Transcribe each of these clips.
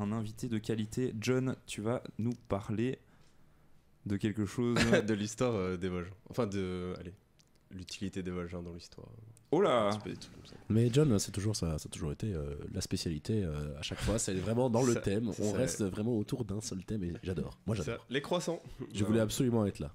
un invité de qualité. John, tu vas nous parler de quelque chose. De l'histoire des vagins. Enfin, l'utilité des vagins dans l'histoire. Oh Un là! petit peu des trucs comme ça. Mais John, c'est toujours ça a toujours été la spécialité à chaque fois. C'est vraiment dans le Ça, thème. c'est On ça. reste vraiment autour d'un seul thème et j'adore. Moi, Ça, j'adore. les croissants. Je voulais absolument être là.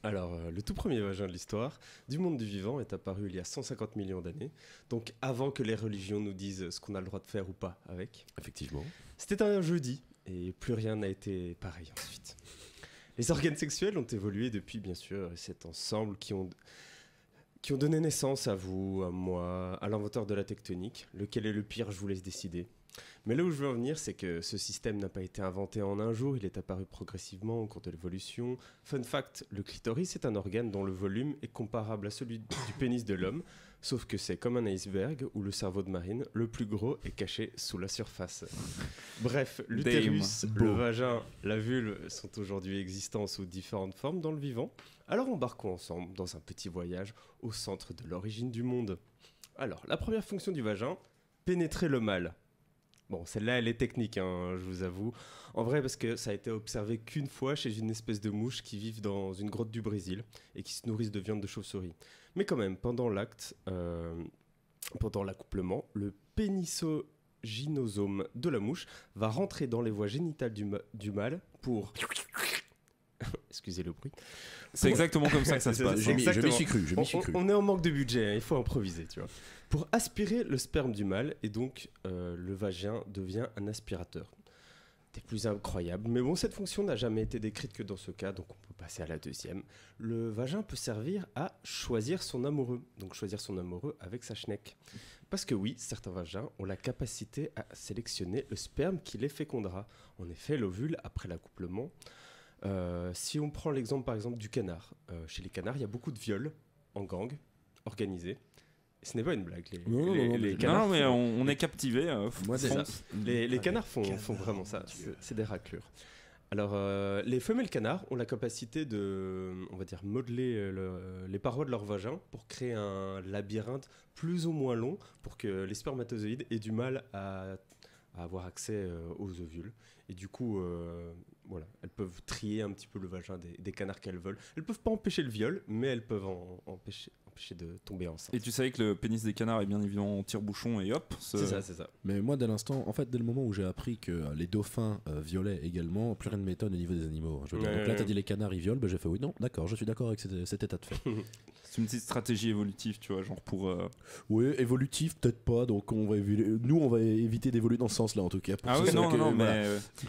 Alors, le tout premier vagin de l'histoire du monde du vivant est apparu il y a 150 millions d'années, donc avant que les religions nous disent ce qu'on a le droit de faire ou pas avec. Effectivement. C'était un jeudi, et plus rien n'a été pareil ensuite. Les organes sexuels ont évolué depuis, bien sûr, et cet ensemble qui ont donné naissance à vous, à moi, à l'inventeur de la tectonique. Lequel est le pire, je vous laisse décider. Mais là où je veux en venir, c'est que ce système n'a pas été inventé en un jour, il est apparu progressivement au cours de l'évolution. Fun fact, le clitoris est un organe dont le volume est comparable à celui du pénis de l'homme, sauf que c'est comme un iceberg où le cerveau de marine, le plus gros, est caché sous la surface. Bref, l'utérus, le vagin, la vulve sont aujourd'hui existants sous différentes formes dans le vivant. Alors embarquons ensemble dans un petit voyage au centre de l'origine du monde. Alors, la première fonction du vagin, pénétrer le mâle. Bon, celle-là, elle est technique, hein, je vous avoue. En vrai, parce que ça a été observé qu'une fois chez une espèce de mouche qui vivent dans une grotte du Brésil et qui se nourrissent de viande de chauve-souris. Mais quand même, pendant l'accouplement, le pénisogynosome de la mouche va rentrer dans les voies génitales du mâle pour... Excusez le bruit. C'est exactement comme ça que ça se passe. Je m'y Exactement. suis cru. On est en manque de budget, hein, il faut improviser, tu vois. Pour aspirer le sperme du mâle, et donc le vagin devient un aspirateur. Des plus incroyables. Mais bon, cette fonction n'a jamais été décrite que dans ce cas, donc on peut passer à la deuxième. Le vagin peut servir à choisir son amoureux. Donc choisir son amoureux avec sa schneck. Parce que oui, certains vagins ont la capacité à sélectionner le sperme qui les fécondera. En effet, l'ovule, après l'accouplement... si on prend l'exemple par exemple du canard, chez les canards il y a beaucoup de viols en gang organisés. Ce n'est pas une blague. Les canards Non, mais on est captivé. Moi, c'est ça. Les canards font vraiment ça. C'est des raclures. Alors, les femelles canards ont la capacité de, on va dire, modeler les parois de leur vagin pour créer un labyrinthe plus ou moins long pour que les spermatozoïdes aient du mal à avoir accès aux ovules. Et du coup, voilà, elles peuvent trier un petit peu le vagin des canards qu'elles veulent. Elles peuvent pas empêcher le viol, mais elles peuvent empêcher de tomber enceinte. Et tu savais que le pénis des canards est bien évidemment en tire-bouchon et hop. C'est ça. Mais moi, dès le moment où j'ai appris que les dauphins violaient également, plus rien ne m'étonne au niveau des animaux. Je veux dire, donc là, t'as dit les canards, ils violent, j'ai fait oui, non, d'accord, je suis d'accord avec cet état de fait. C'est une petite stratégie évolutive, tu vois, genre pour... Oui, évolutif, peut-être pas, donc on va éviter d'évoluer dans ce sens-là, en tout cas. Ah oui, non, mais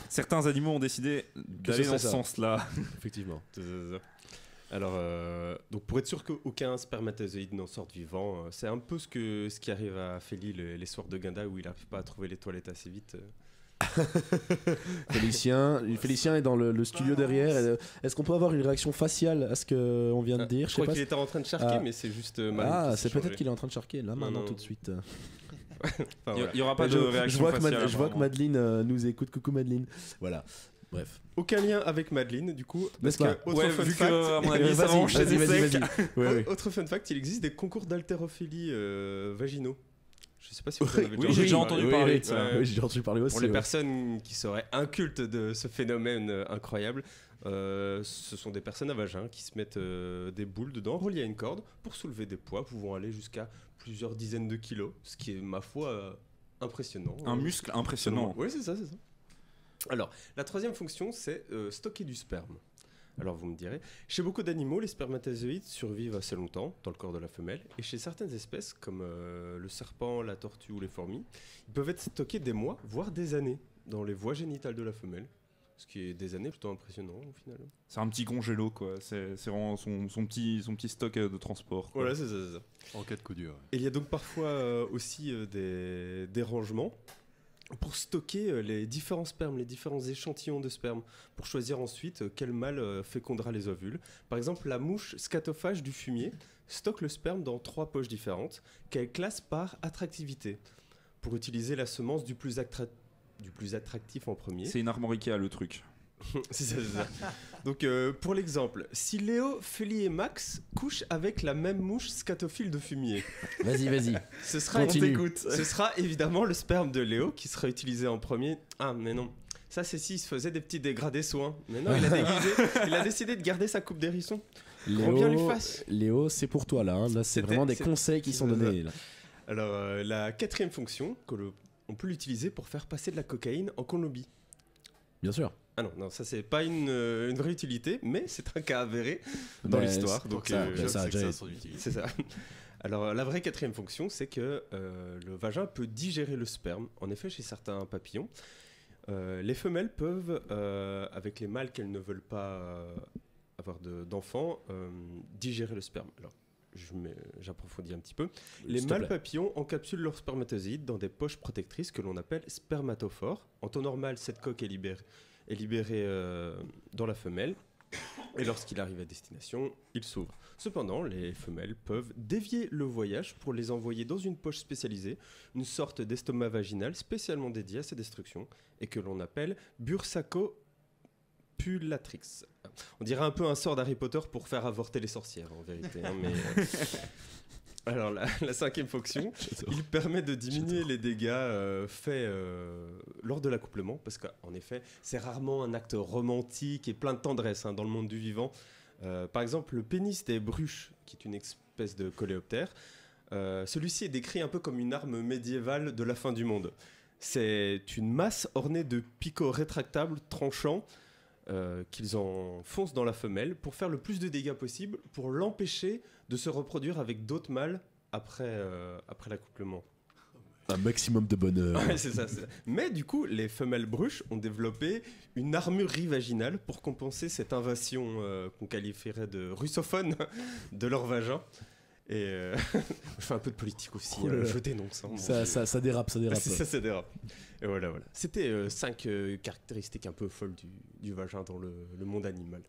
certains animaux ont décidé d'aller dans ce sens-là. Effectivement. Alors, donc pour être sûr qu'aucun spermatozoïde n'en sorte vivant, c'est un peu ce qui arrive à Feli les soirs de Guinda où il n'arrive pas à trouver les toilettes assez vite. Félicien est dans le studio derrière. Est-ce qu'on peut avoir une réaction faciale à ce qu'on vient de dire? Je crois qu'il était en train de charquer, mais c'est juste mal. C'est peut-être qu'il est en train de charquer là maintenant tout de suite. Enfin, Il n'y aura pas de réaction faciale. Je vois que Madeleine nous écoute. Coucou Madeleine. Voilà. Bref. Aucun lien avec Madeleine, du coup. Parce pas que, autre fun fact, à mon avis, ça va enchaîner sec. Ouais. Autre fun fact, il existe des concours d'haltérophilie vaginaux. Je sais pas si vous en avez Oui, j'ai déjà entendu parler de ça. Oui, j'ai déjà entendu parler aussi. Pour les personnes qui seraient incultes de ce phénomène incroyable, ce sont des personnes à vagin qui se mettent des boules dedans, reliées à une corde, pour soulever des poids pouvant aller jusqu'à plusieurs dizaines de kilos, ce qui est, ma foi, impressionnant. Un muscle impressionnant. Oui, c'est ça. Alors, la troisième fonction, c'est stocker du sperme. Alors vous me direz, chez beaucoup d'animaux, les spermatozoïdes survivent assez longtemps dans le corps de la femelle, et chez certaines espèces, comme le serpent, la tortue ou les fourmis, ils peuvent être stockés des mois, voire des années, dans les voies génitales de la femelle, ce qui est des années plutôt impressionnant au final. C'est un petit congélo, quoi. C'est vraiment son petit stock de transport, quoi. Voilà, c'est ça. En cas de coup dur. Et il y a donc parfois aussi des rangements pour stocker les différents spermes, les différents échantillons de sperme, pour choisir ensuite quel mâle fécondera les ovules. Par exemple, la mouche scatophage du fumier stocke le sperme dans 3 poches différentes, qu'elle classe par attractivité, pour utiliser la semence du plus attractif en premier. C'est une armorica, le truc. C'est ça, c'est ça. Donc, pour l'exemple, si Léo, Feli et Max couchent avec la même mouche scatophile de fumier, Vas-y. ce sera, Continue. ce sera évidemment le sperme de Léo qui sera utilisé en premier. Ah, mais non. Ça, c'est s'il se faisait des petits dégradés soins. Mais non, il a décidé de garder sa coupe d'hérisson. Qu'on bien lui fasse. Léo, c'est pour toi là. Là, c'est vraiment des conseils qui sont donnés. Là. Alors, la quatrième fonction, on peut l'utiliser pour faire passer de la cocaïne en Colombie. Bien sûr. Ah non, ça c'est pas une vraie utilité, mais c'est un cas avéré dans l'histoire. Donc c'est ça. Alors la vraie quatrième fonction, c'est que le vagin peut digérer le sperme. En effet, chez certains papillons, les femelles peuvent, avec les mâles qu'elles ne veulent pas avoir d'enfants, digérer le sperme. Alors j'approfondis un petit peu. Les mâles papillons encapsulent leurs spermatozoïdes dans des poches protectrices que l'on appelle spermatophores. En temps normal, cette coque est libéré dans la femelle et lorsqu'il arrive à destination, il s'ouvre. Cependant, les femelles peuvent dévier le voyage pour les envoyer dans une poche spécialisée, une sorte d'estomac vaginal spécialement dédié à ces destructions et que l'on appelle bursacopulatrix. On dirait un peu un sort d'Harry Potter pour faire avorter les sorcières en vérité. Hein, mais, alors la cinquième fonction, il permet de diminuer les dégâts faits lors de l'accouplement, parce qu'en effet, c'est rarement un acte romantique et plein de tendresse dans le monde du vivant. Par exemple, le pénis des bruches, qui est une espèce de coléoptère, celui-ci est décrit un peu comme une arme médiévale de la fin du monde. C'est une masse ornée de picots rétractables tranchants qu'ils enfoncent dans la femelle pour faire le plus de dégâts possible, pour l'empêcher de se reproduire avec d'autres mâles après l'accouplement. Un maximum de bonheur. Ouais, c'est ça. Mais du coup, les femelles bruches ont développé une armurerie vaginale pour compenser cette invasion qu'on qualifierait de russophone de leur vagin. Et je fais un peu de politique aussi, je dénonce. Ça dérape. Ça dérape. Et voilà. C'était 5 caractéristiques un peu folles du vagin dans le monde animal.